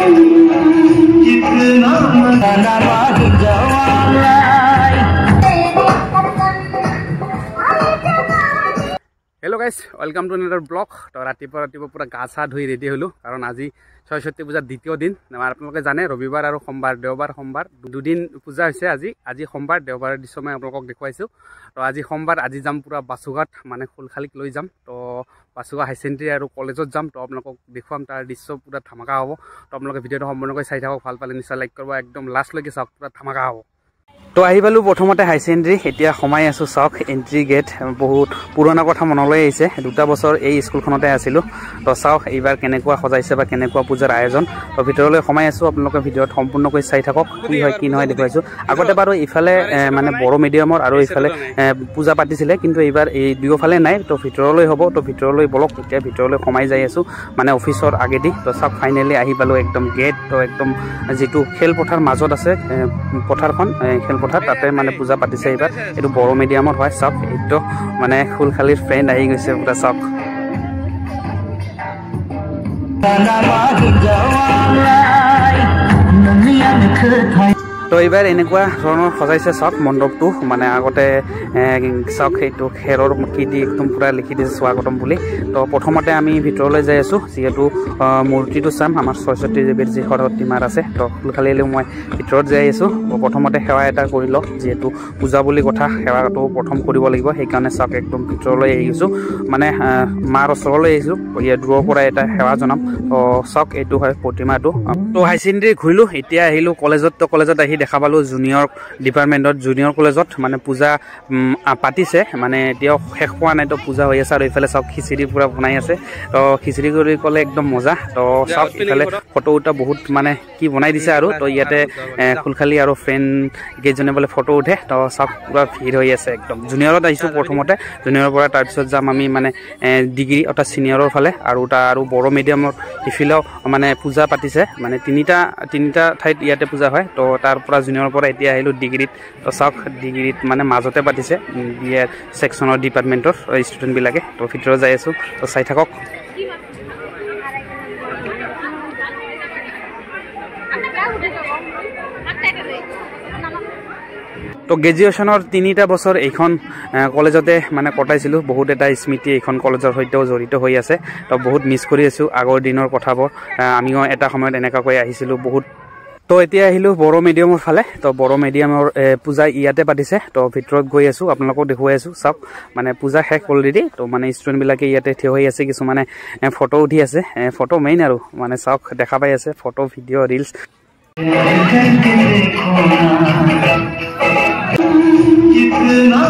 Hello guys, welcome to another blog. तो रातिपुवा पूरा गा चा धुई रेडी हलो कारण आज सरस्वती पूजार द्वितीय दिन। आपलोके जाने रविवार और सोमवार, देवबार सोमवार दुदिन पूजा होइसे। आज सोमवार देवबार दृश्य मैं आपलोকক देखुवाइছো। तो आज सोमवार आज जाम पूरा बासुघाट माने खुलखालिक লৈ जाम। तो बासुघाट हाई सेकेंडरी और कलेजत जाम। तो आपलोকক देखुवाम तार दृश्य पूरा धमाका हबो। तो आपलोके भिडिओটো सम्पूर्णকৈ চাই থাকক। ভাল পালে নিশ্চয় লাইক কৰিব। एकदम लास्ट লৈকে চাওক, पूरा धमाका हबो। तो आহি পালো प्रथमते हाई सेकेंडरी। एतिया समाय आसो चाওক एंट्री गेट। बहुत पुराना कथा मनলৈ आइছে। 2টা বছৰ এই স্কুলখনতে আছিলো। तो চাওক এইবাৰ কেনেকুৱা সজাইছে বা কেনেকুৱা পূজাৰ আয়োজন। তো ভিতৰলৈ समाय आसो। আপোনালোকে ভিডিঅ'ত সম্পূৰ্ণকৈ চাই থাকক। কি হয় কি নহয় দেখুৱাইছো। আগতে বাৰু ইফালে মানে বড় মিডিয়ামৰ আৰু ইফালে পূজা পাতিছিলে, কিন্তু এইবাৰ এই দুয়োফালে নাই। তো ভিতৰলৈ হ'ব। তো ভিতৰলৈ বলক। এতিয়া ভিতৰলৈ समाय যাই আছো মানে অফিচৰ আগেদি। তো চাওক ফাইনালি আহি পালো একদম গেট। তো একদম যেটো খেলপথাৰ মাজত আছে পথাৰখন খেলপথাৰ, তাতে মানে পূজা পাতিছে এইবাৰ। এইটো বড় মিডিয়ামত হয়। চাওক এইটো মানে খুলখালিৰ ফ্ৰেণ্ড আহি গৈছে পুৰা। চাওক তো এইবাৰ এনেকুৱা ধৰণৰ সজাইছে চাওক মণ্ডপটো। মানে আগতে চাওক এইটো খেৰৰ কি দি একদম পুৰা লিখি দিছে স্বাগতম বুলি। তো প্ৰথমতে আমি ভিতৰলৈ যাই আছো, যিহেতু মূৰ্তিটো চাম আমাৰ সৰস্বতী দেৱীৰ যি সৰস্বতী মাৰ আছে। তো খুলখালিলৈ মই ভিতৰত যাই আছো। প্ৰথমতে সেৱা এটা কৰি লওক, যিহেতু পূজা বুলি কথা সেৱাটো প্ৰথম কৰিব লাগিব। সেইকাৰণে চাওক একদম ভিতৰলৈ আহিছো, মানে মাৰ ওচৰলৈ আহিছো। ইয়াৰ দূৰৰ পৰা এটা সেৱা জনাম। তো চাওক এইটো হয় প্ৰতিমাটো। তো হাই ছেকেণ্ডেৰী ঘূৰিলো। এতিয়া আহিলো কলেজত। তো কলেজত আহি দেখা পালো জুনিয়ৰ ডিপাৰ্টমেণ্টত জুনিয়ৰ কলেজত মানে পূজা পাতিছে। মানে এতিয়াও শেষ হোৱা নাই। তো পূজা হৈ আছে আৰু এইফালে চাওক খিচিৰি পুৰা বনাই আছে। তো খিচিৰি কৰি ক'লে একদম মজা। তো চাওক ইফালে ফটো উঠা বহুত মানে কি বনাই দিছে আৰু। তো ইয়াতে খুলখালি আৰু ফ্ৰেণ্ড কেইজনে বোলে ফটো উঠে। তো চাওক পুৰা ভিৰ হৈ আছে একদম। জুনিয়ৰত আহিছোঁ প্ৰথমতে, জুনিয়ৰৰ পৰা তাৰপিছত যাম আমি মানে ডিগ্ৰী অৰ্থাৎ ছিনিয়ৰৰ ফালে। আৰু আৰু বড়ো মিডিয়ামৰ ইফালেও মানে পূজা পাতিছে। মানে তিনিটা ঠাইত ইয়াতে পূজা হয়। তো তাৰ পৰা জুনিয়ৰৰ পৰা এতিয়া আহিলোঁ ডিগ্ৰীত। তো চাওক ডিগ্ৰীত মানে মাজতে পাতিছে বিএ ছেকশ্যনৰ ডিপাৰ্টমেণ্টৰ ষ্টুডেণ্টবিলাকে। তো ভিতৰত যাই আছোঁ। তো চাই থাকক। তো গ্ৰেজুৱেশ্যনৰ 3টা বছৰ এইখন কলেজতে মানে কটাইছিলোঁ। বহুত এটা স্মৃতি এইখন কলেজৰ সৈতেও জড়িত হৈ আছে। তো বহুত মিছ কৰি আছোঁ আগৰ দিনৰ কথাবোৰ। আমিও এটা সময়ত এনেকুৱাকৈ আহিছিলোঁ বহুত। তো এতিয়া আহিলোঁ বড়ো মিডিয়ামৰ ফালে। তো বড়ো মিডিয়ামৰ পূজা ইয়াতে পাতিছে। তো ভিতৰত গৈ আছোঁ, আপোনালোকক দেখুৱাই আছোঁ। চাওক মানে পূজা শেষ অলৰেডি। তো মানে ষ্টুডেণ্টবিলাকে ইয়াতে থিয় হৈ আছে, কিছুমানে ফটো উঠি আছে। ফটো মেইন আৰু মানে চাওক দেখা পাই আছে ফটো ভিডিঅ' ৰিলছ। कितना